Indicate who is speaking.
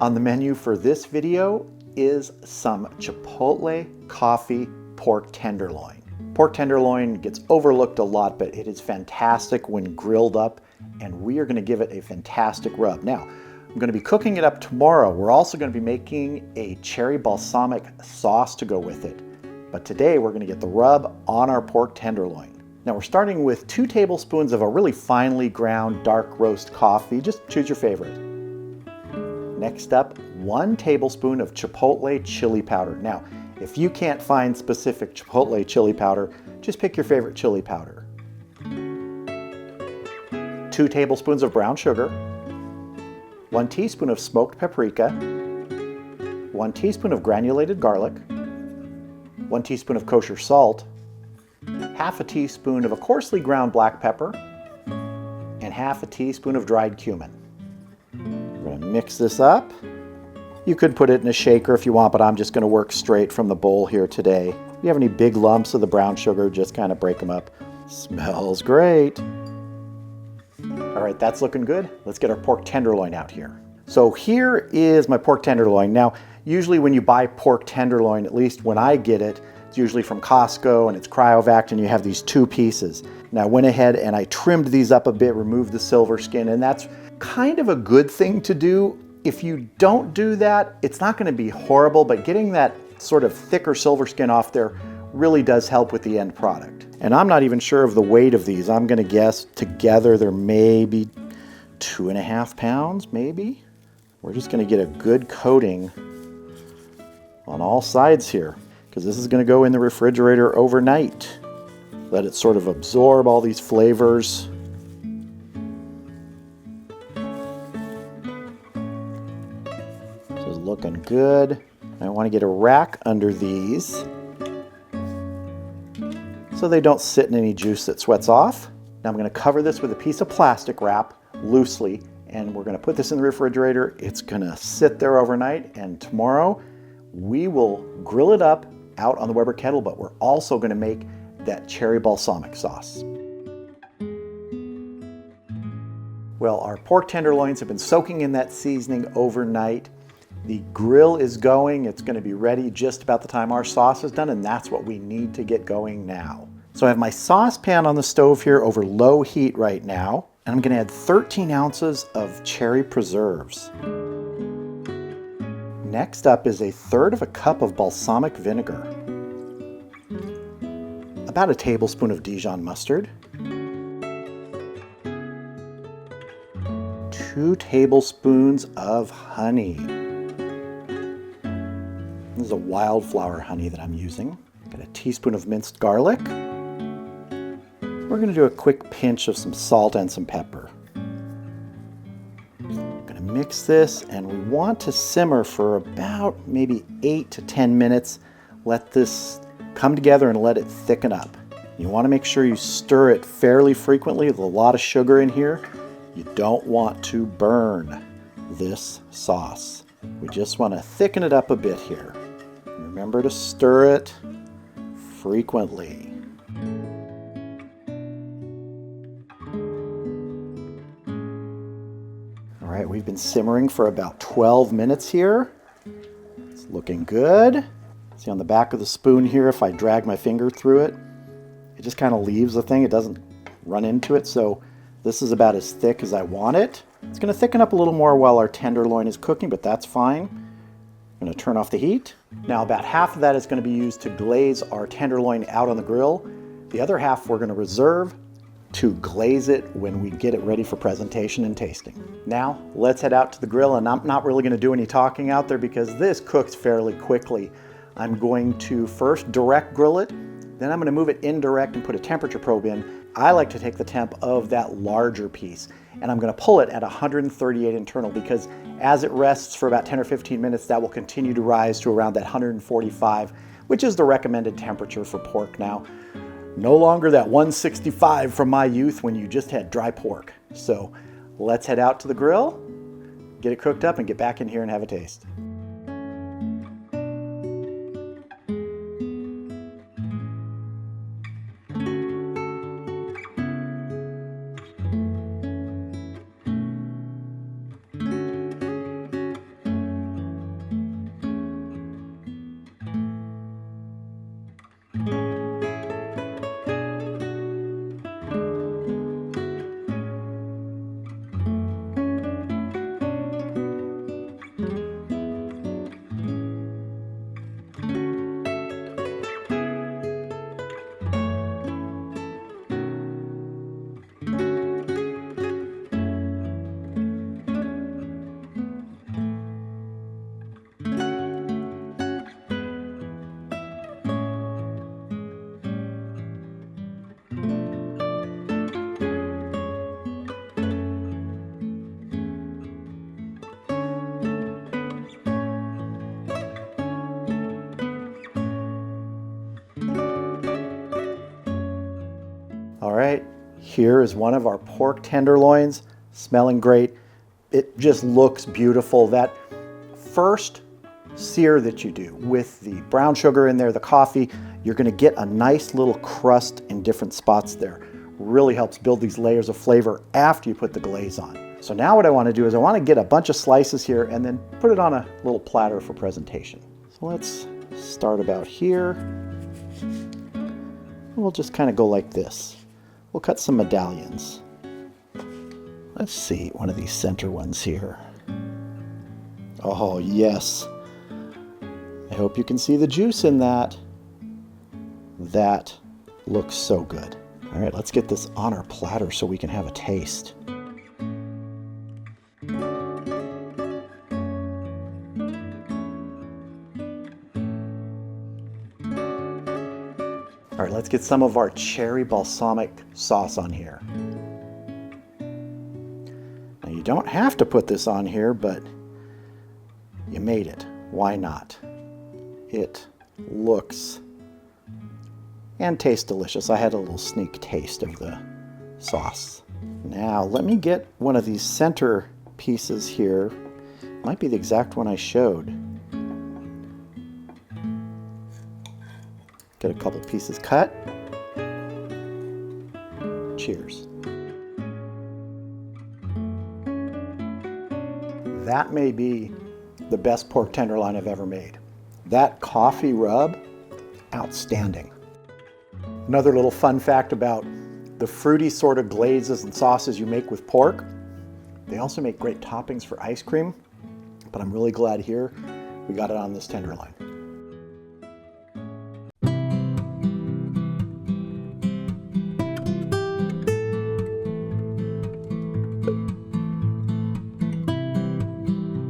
Speaker 1: On the menu for this video is some Chipotle coffee pork tenderloin. Pork tenderloin gets overlooked a lot, but it is fantastic when grilled up, and we are going to give it a fantastic rub. Now, I'm going to be cooking it up tomorrow. We're also going to be making a cherry balsamic sauce to go with it. But today we're going to get the rub on our pork tenderloin. Now we're starting with 2 tablespoons of a really finely ground dark roast coffee. Just choose your favorite. Next up, 1 tablespoon of Chipotle chili powder. Now, if you can't find specific Chipotle chili powder, just pick your favorite chili powder. 2 tablespoons of brown sugar, 1 teaspoon of smoked paprika, 1 teaspoon of granulated garlic, 1 teaspoon of kosher salt, half a teaspoon of a coarsely ground black pepper, and half a teaspoon of dried cumin. We're going to mix this up. You could put it in a shaker if you want, but I'm just going to work straight from the bowl here today. If you have any big lumps of the brown sugar, just kind of break them up. Smells great. All right, that's looking good. Let's get our pork tenderloin out here. So here is my pork tenderloin. Now, usually when you buy pork tenderloin, at least when I get it, it's usually from Costco and it's cryovac and you have these 2 pieces. Now I went ahead and I trimmed these up a bit, removed the silver skin, and that's kind of a good thing to do. If you don't do that, it's not going to be horrible, but getting that sort of thicker silver skin off there really does help with the end product. And I'm not even sure of the weight of these. I'm going to guess together they're maybe 2.5 pounds, maybe. We're just going to get a good coating on all sides here, because this is going to go in the refrigerator overnight. Let it sort of absorb all these flavors. This is looking good. I want to get a rack under these so they don't sit in any juice that sweats off. Now I'm going to cover this with a piece of plastic wrap loosely, and we're going to put this in the refrigerator. It's going to sit there overnight, and tomorrow we will grill it up out on the Weber kettle, but we're also going to make that cherry balsamic sauce. Well, our pork tenderloins have been soaking in that seasoning overnight. The grill is going. It's going to be ready just about the time our sauce is done, and that's what we need to get going now. So I have my saucepan on the stove here over low heat right now, and I'm going to add 13 ounces of cherry preserves. Next up is 1/3 cup of balsamic vinegar, about a tablespoon of Dijon mustard, 2 tablespoons of honey. This is a wildflower honey that I'm using. Got a teaspoon of minced garlic. We're going to do a quick pinch of some salt and some pepper. Mix this, and we want to simmer for about maybe 8 to 10 minutes. Let this come together and let it thicken up. You want to make sure you stir it fairly frequently. There's a lot of sugar in here. You don't want to burn this sauce. We just want to thicken it up a bit here. Remember to stir it frequently. All right, we've been simmering for about 12 minutes here. It's looking good. See on the back of the spoon here, if I drag my finger through it, it just kind of leaves the thing. It doesn't run into it. So this is about as thick as I want it. It's going to thicken up a little more while our tenderloin is cooking, but that's fine. I'm going to turn off the heat. Now about half of that is going to be used to glaze our tenderloin out on the grill. The other half we're going to reserve to glaze it when we get it ready for presentation and tasting. Now let's head out to the grill, and I'm not really going to do any talking out there because this cooks fairly quickly. I'm going to first direct grill it, then I'm going to move it indirect and put a temperature probe in. I like to take the temp of that larger piece, and I'm going to pull it at 138 internal, because as it rests for about 10 or 15 minutes, that will continue to rise to around that 145, which is the recommended temperature for pork now. No longer that 165 from my youth when you just had dry pork. So let's head out to the grill, get it cooked up, and get back in here and have a taste. Here is one of our pork tenderloins, smelling great. It just looks beautiful. That first sear that you do with the brown sugar in there, the coffee, you're going to get a nice little crust in different spots there. Really helps build these layers of flavor after you put the glaze on. So now what I want to do is I want to get a bunch of slices here and then put it on a little platter for presentation. So let's start about here. We'll just kind of go like this. We'll cut some medallions. Let's see, one of these center ones here. Oh yes. I hope you can see the juice in that. That looks so good. All right, let's get this on our platter so we can have a taste. All right, let's get some of our cherry balsamic sauce on here. Now you don't have to put this on here, but you made it. Why not? It looks and tastes delicious. I had a little sneak taste of the sauce. Now let me get one of these center pieces here. Might be the exact one I showed. Get a couple pieces cut. Cheers. That may be the best pork tenderloin I've ever made. That coffee rub, outstanding. Another little fun fact about the fruity sort of glazes and sauces you make with pork, they also make great toppings for ice cream, but I'm really glad here we got it on this tenderloin.